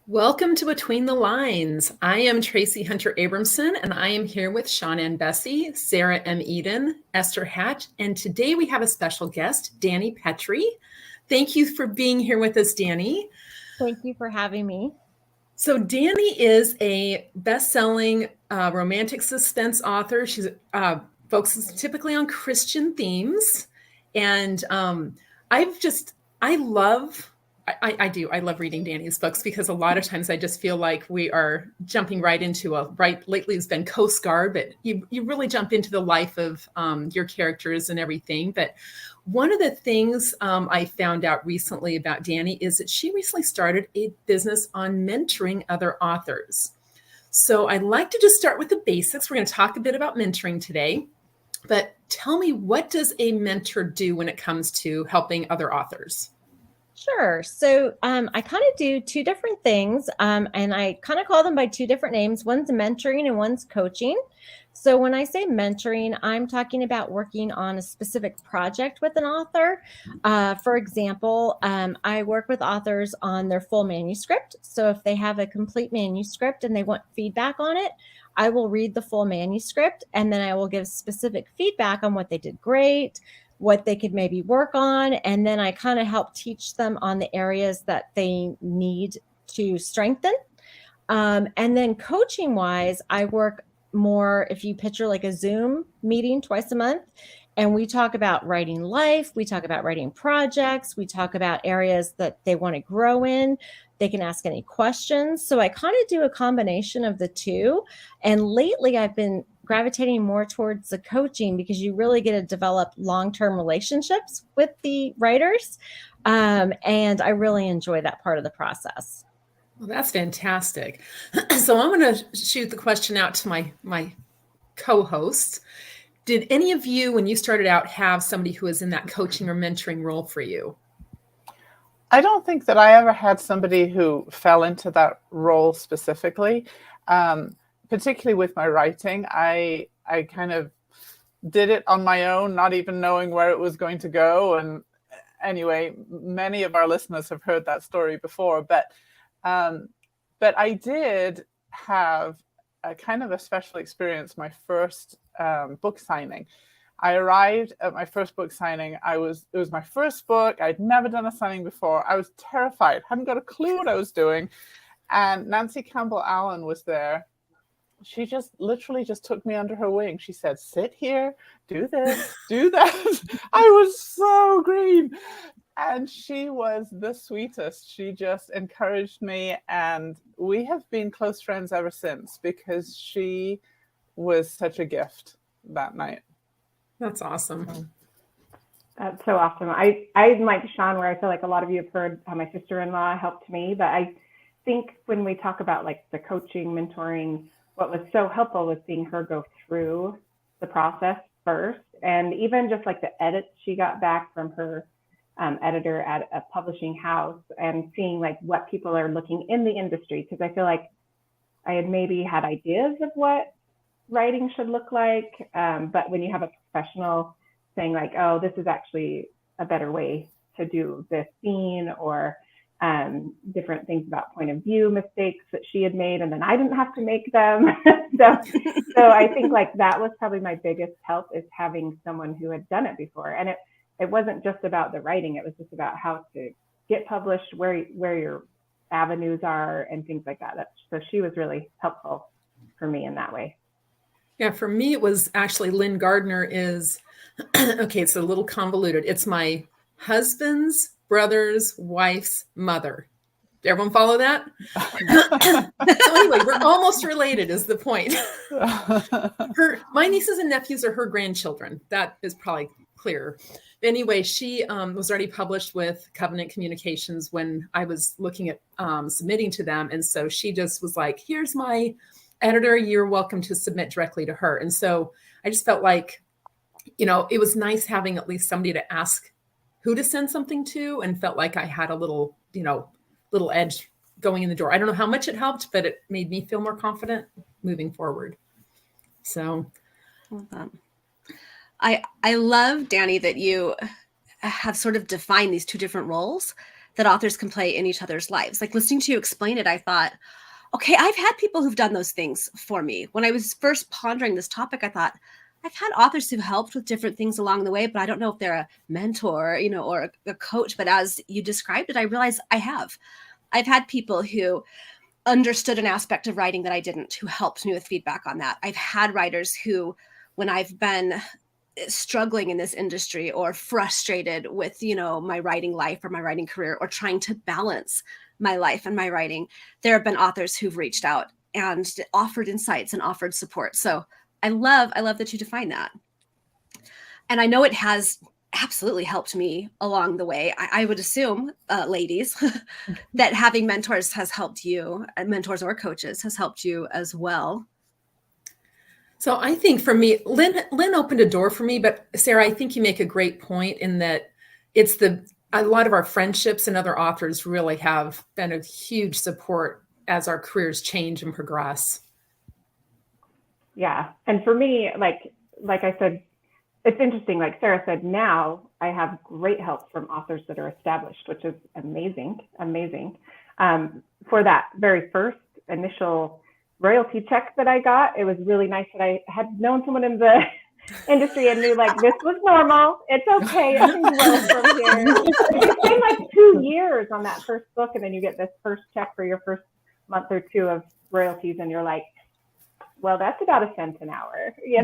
Welcome to Between the Lines. I am Tracy Hunter Abramson, and I am here with Sean Ann Bessie, Sarah M. Eden, Esther Hatch, and today we have a special guest, Dani Pettrey. Thank you for being here with us, Dani. Thank you for having me. So Dani is a best-selling romantic suspense author. She's focuses typically on Christian themes, and I love reading Dani's books because a lot of times I just feel like we are jumping right into lately it's been Coast Guard, but you really jump into the life of your characters and everything. But one of the things I found out recently about Dani is that she recently started a business on mentoring other authors. So I'd like to just start with the basics. We're going to talk a bit about mentoring today, but tell me, what does a mentor do when it comes to helping other authors? Sure. So I kind of do two different things, and I kind of call them by two different names. One's mentoring and one's coaching. So when I say mentoring, I'm talking about working on a specific project with an author. For example, I work with authors on their full manuscript. So if they have a complete manuscript and they want feedback on it, I will read the full manuscript and then I will give specific feedback on what they did great, what they could maybe work on. And then I kind of help teach them on the areas that they need to strengthen. And then coaching wise, I work more, if you picture like a Zoom meeting twice a month, and we talk about writing life, we talk about writing projects, we talk about areas that they want to grow in. They can ask any questions. So I kind of do a combination of the two. And lately I've been gravitating more towards the coaching because you really get to develop long-term relationships with the writers. And I really enjoy that part of the process. Well, that's fantastic. So I'm going to shoot the question out to my co-hosts. Did any of you, when you started out, have somebody who was in that coaching or mentoring role for you? I don't think that I ever had somebody who fell into that role specifically. Particularly with my writing, I kind of did it on my own, not even knowing where it was going to go. And anyway, many of our listeners have heard that story before, but I did have a kind of a special experience. My first book signing. I arrived at my first book signing. It was my first book. I'd never done a signing before. I was terrified, hadn't got a clue what I was doing. And Nancy Campbell Allen was there. She just literally just took me under her wing. She said, sit here, do this, do that. I was so green. And she was the sweetest. She just encouraged me. And we have been close friends ever since because she was such a gift that night. That's awesome. That's so awesome. I'm like Sean, where I feel like a lot of you have heard how my sister-in-law helped me. But I think when we talk about like the coaching, mentoring, what was so helpful was seeing her go through the process first. And even just like the edits she got back from her editor at a publishing house, and seeing like what people are looking in the industry. Because I feel like I had maybe had ideas of what writing should look like. But when you have a professional saying like, oh, this is actually a better way to do this scene, or different things about point of view mistakes that she had made, and then I didn't have to make them. so I think like that was probably my biggest help, is having someone who had done it before. And it wasn't just about the writing, it was just about how to get published, where your avenues are and things like that. So she was really helpful for me in that way. Yeah, for me, it was actually Lynn Gardner is, okay, it's a little convoluted. It's my husband's brother's wife's mother. Did everyone follow that? So anyway, we're almost related is the point. My nieces and nephews are her grandchildren. That is probably clearer. But anyway, she was already published with Covenant Communications when I was looking at submitting to them. And so she just was like, here's my editor, you're welcome to submit directly to her. And so I just felt like, it was nice having at least somebody to ask who to send something to, and felt like I had a little edge going in the door. I don't know how much it helped, but it made me feel more confident moving forward. So I love, Dani, that you have sort of defined these two different roles. that authors can play in each other's lives. Like listening to you explain it, I thought, okay, I've had people who've done those things for me. When I was first pondering this topic, I thought, I've had authors who've helped with different things along the way, but I don't know if they're a mentor, or a coach. But as you described it, I realized I have. I've had people who understood an aspect of writing that I didn't, who helped me with feedback on that. I've had writers who, when I've been struggling in this industry or frustrated with, my writing life or my writing career, or trying to balance my life and my writing, there have been authors who've reached out and offered insights and offered support. So I love that you define that. And I know it has absolutely helped me along the way. I would assume, ladies, that having mentors has helped you, mentors or coaches has helped you as well. So I think for me, Lynn opened a door for me, but Sarah, I think you make a great point in that it's a lot of our friendships and other authors really have been a huge support as our careers change and progress. Yeah. And for me, like I said, it's interesting. Like Sarah said, now I have great help from authors that are established, which is amazing. For that very first initial royalty check that I got, it was really nice that I had known someone in the industry and knew like this was normal. It's okay. I can grow from here. It's been like 2 years on that first book, and then you get this first check for your first month or two of royalties, and you're like, well, that's about a cent an hour, Yeah.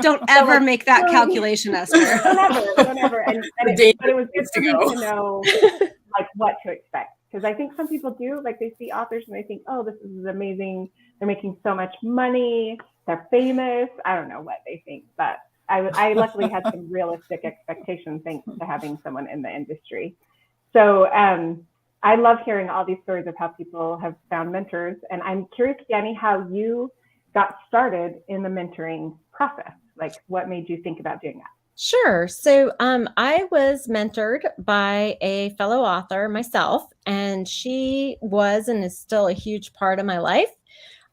Don't ever make that calculation, Esther. Don't ever. But it was good for me to know like what to expect. Because I think some people do, like they see authors and they think, oh, this is amazing. They're making so much money. They're famous. I don't know what they think, but I luckily had some realistic expectations thanks to having someone in the industry. So I love hearing all these stories of how people have found mentors. And I'm curious, Danni, how you got started in the mentoring process. Like what made you think about doing that? Sure. So I was mentored by a fellow author myself, and she was and is still a huge part of my life.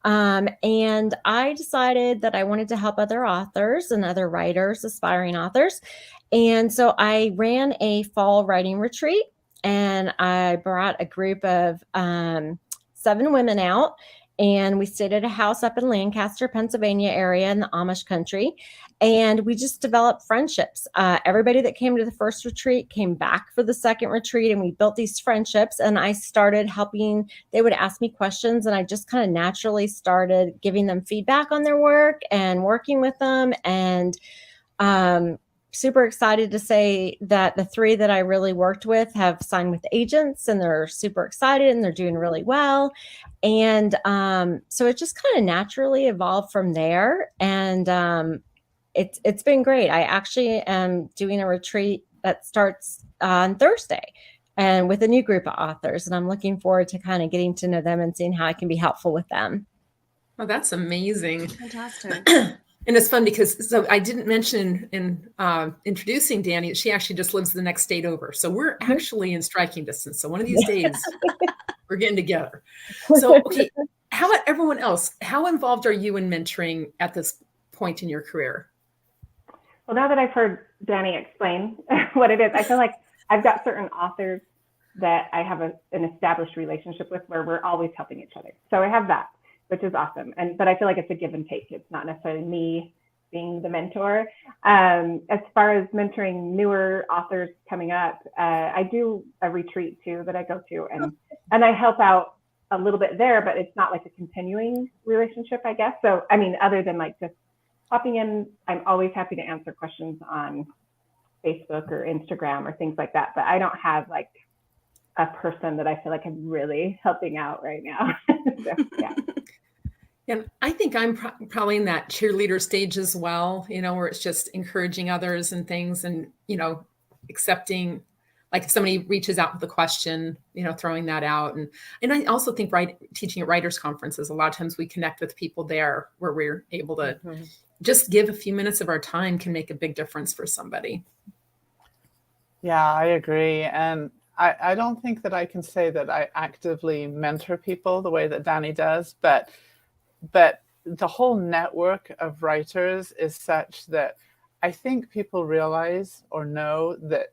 And I decided that I wanted to help other authors and other writers, aspiring authors. And so I ran a fall writing retreat, and I brought a group of 7 women out. And we stayed at a house up in Lancaster, Pennsylvania area in the Amish country. And we just developed friendships. Everybody that came to the first retreat came back for the second retreat, and we built these friendships. And I started helping. They would ask me questions, and I just kind of naturally started giving them feedback on their work and working with them. And super excited to say that the 3 that I really worked with have signed with agents, and they're super excited and they're doing really well. And so it just kind of naturally evolved from there. And it's been great. I actually am doing a retreat that starts on Thursday and with a new group of authors. And I'm looking forward to kind of getting to know them and seeing how I can be helpful with them. Oh, that's amazing. Fantastic. And it's fun because I didn't mention in introducing Danni, she actually just lives the next state over. So we're actually in striking distance. So one of these days we're getting together. So, okay, how about everyone else? How involved are you in mentoring at this point in your career? Well, now that I've heard Danni explain what it is, I feel like I've got certain authors that I have an established relationship with where we're always helping each other. So I have that, which is awesome. But I feel like it's a give and take. It's not necessarily me being the mentor. As far as mentoring newer authors coming up, I do a retreat too that I go to, and I help out a little bit there, but it's not like a continuing relationship, I guess. So, I mean, other than like just popping in, I'm always happy to answer questions on Facebook or Instagram or things like that. But I don't have like a person that I feel like I'm really helping out right now. So, yeah. And I think I'm probably in that cheerleader stage as well, where it's just encouraging others and things, and, accepting, like if somebody reaches out with a question, throwing that out. And I also think teaching at writers' conferences, a lot of times we connect with people there where we're able to just give a few minutes of our time can make a big difference for somebody. Yeah, I agree. And I don't think that I can say that I actively mentor people the way that Danni does, but the whole network of writers is such that I think people realize or know that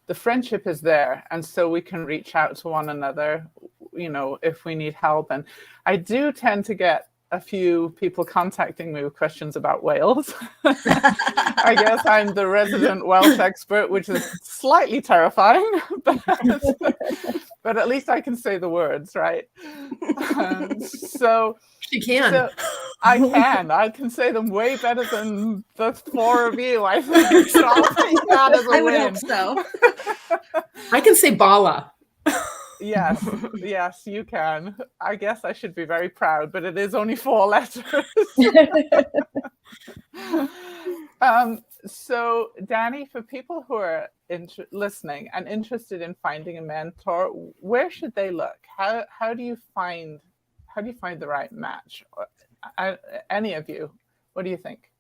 the friendship is there, and so we can reach out to one another, if we need help. And I do tend to get a few people contacting me with questions about whales. I guess I'm the resident Welsh expert, which is slightly terrifying, but at least I can say the words, right? So She can. So I can say them way better than the four of you, I think. So I'll take that as a I would win. hope so. I can say Bala. Yes, you can. I guess I should be very proud, but it is only 4 letters. So, Danni, for people who are listening and interested in finding a mentor, where should they look? How do you find the right match? Any of you, what do you think?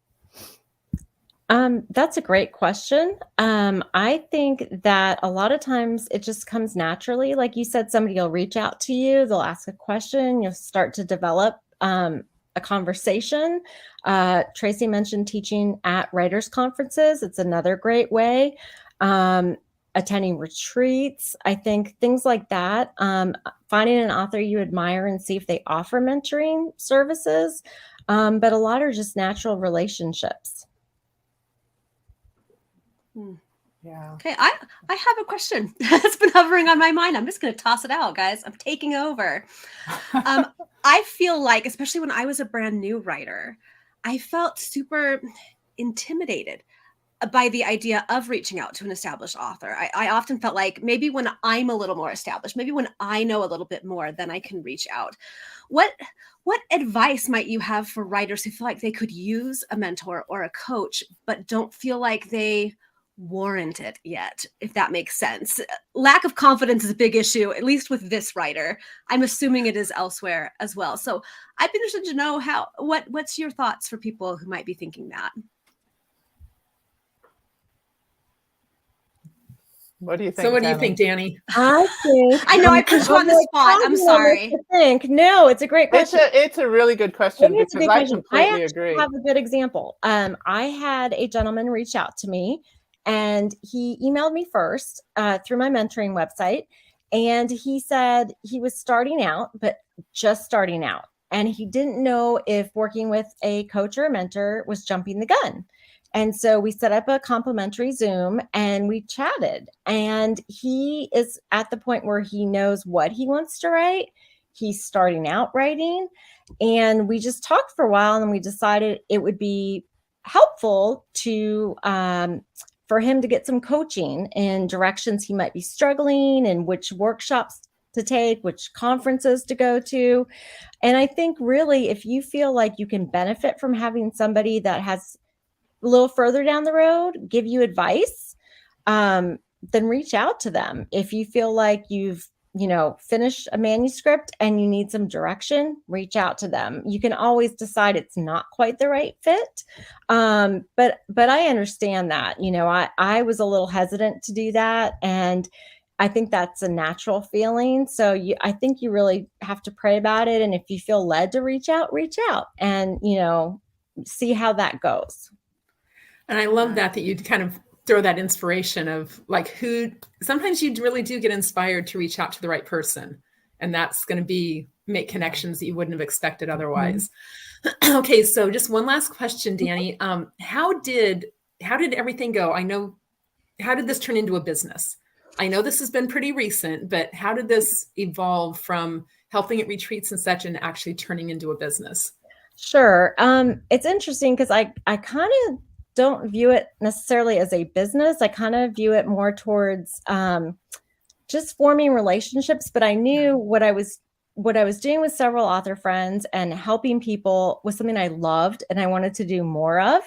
That's a great question. I think that a lot of times it just comes naturally. Like you said, somebody will reach out to you, they'll ask a question, you'll start to develop a conversation. Tracy mentioned teaching at writers' conferences. It's another great way. Attending retreats, I think things like that. Finding an author you admire and see if they offer mentoring services. But a lot are just natural relationships. Yeah. Okay, I have a question that's been hovering on my mind. I'm just going to toss it out, guys. I'm taking over. I feel like, especially when I was a brand new writer, I felt super intimidated by the idea of reaching out to an established author. I often felt like maybe when I'm a little more established, maybe when I know a little bit more, then I can reach out. What advice might you have for writers who feel like they could use a mentor or a coach, but don't feel like they warrant it yet, if that makes sense? Lack of confidence is a big issue, at least with this writer. I'm assuming it is elsewhere as well. So I'd be interested to know what's your thoughts for people who might be thinking that? What do you think? So what do you Danni? think, Danny? I think I know I put you on the spot. I'm sorry. No, it's a great question. It's a really good question, It is a because good I question. completely I agree. have a good example. I had a gentleman reach out to me, and he emailed me first through my mentoring website. And he said he was starting out, but just starting out. And he didn't know if working with a coach or a mentor was jumping the gun. And so we set up a complimentary Zoom and we chatted. And he is at the point where he knows what he wants to write. He's starting out writing. And we just talked for a while, and we decided it would be helpful to for him to get some coaching in directions he might be struggling, and which workshops to take, which conferences to go to. And I think really, if you feel like you can benefit from having somebody that has a little further down the road give you advice, then reach out to them. If you feel like you've finished a manuscript and you need some direction, reach out to them. You can always decide it's not quite the right fit. But I understand that, I was a little hesitant to do that. And I think that's a natural feeling. So I think you really have to pray about it. And if you feel led to reach out and, see how that goes. And I love that you'd kind of throw that inspiration of like sometimes you really do get inspired to reach out to the right person. And that's going to make connections that you wouldn't have expected otherwise. Mm-hmm. Okay. So just one last question, Danni. How did everything go? How did this turn into a business? I know this has been pretty recent, but how did this evolve from helping at retreats and such and actually turning into a business? Sure. It's interesting because I kind of don't view it necessarily as a business. I kind of view it more towards just forming relationships. But I knew what I was doing with several author friends and helping people was something I loved and I wanted to do more of.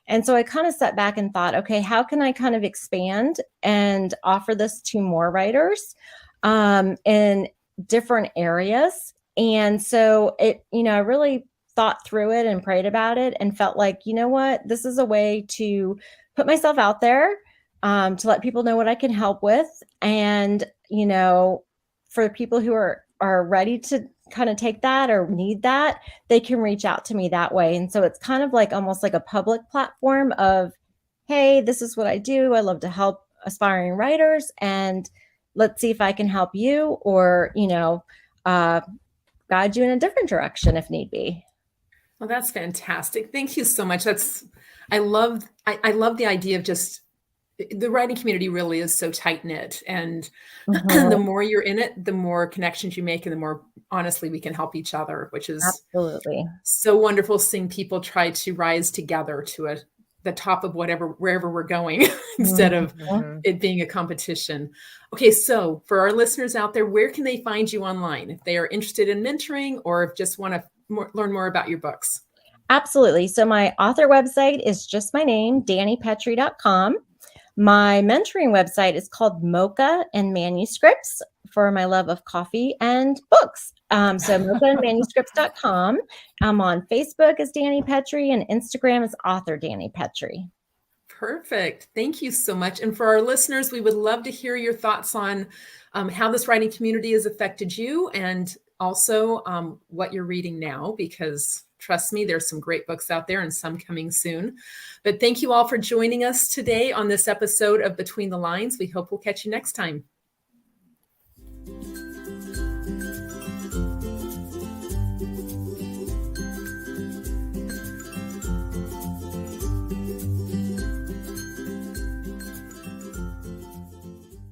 And so I kind of sat back and thought, okay, how can I kind of expand and offer this to more writers in different areas? And so I really thought through it and prayed about it and felt like, this is a way to put myself out there, to let people know what I can help with. And, for people who are ready to kind of take that or need that, they can reach out to me that way. And so it's kind of like almost like a public platform of, hey, this is what I do. I love to help aspiring writers, and let's see if I can help you or, guide you in a different direction if need be. Well, that's fantastic. Thank you so much. I love the idea of just the writing community really is so tight knit, and Mhm. the more you're in it, the more connections you make, and the more honestly we can help each other, which is Absolutely. so wonderful seeing people try to rise together to the top of wherever we're going instead of Mhm. it being a competition. Okay, so for our listeners out there, where can they find you online if they are interested in mentoring or just want to learn more about your books? Absolutely. So my author website is just my name, DanniPettrey.com. My mentoring website is called Mocha and Manuscripts for my love of coffee and books. So mochaandmanuscripts.com. I'm on Facebook as Dani Pettrey and Instagram is author Dani Pettrey. Perfect. Thank you so much. And for our listeners, we would love to hear your thoughts on how this writing community has affected you, and also what you're reading now, because trust me, there's some great books out there and some coming soon. But thank you all for joining us today on this episode of Between the Lines. We hope we'll catch you next time.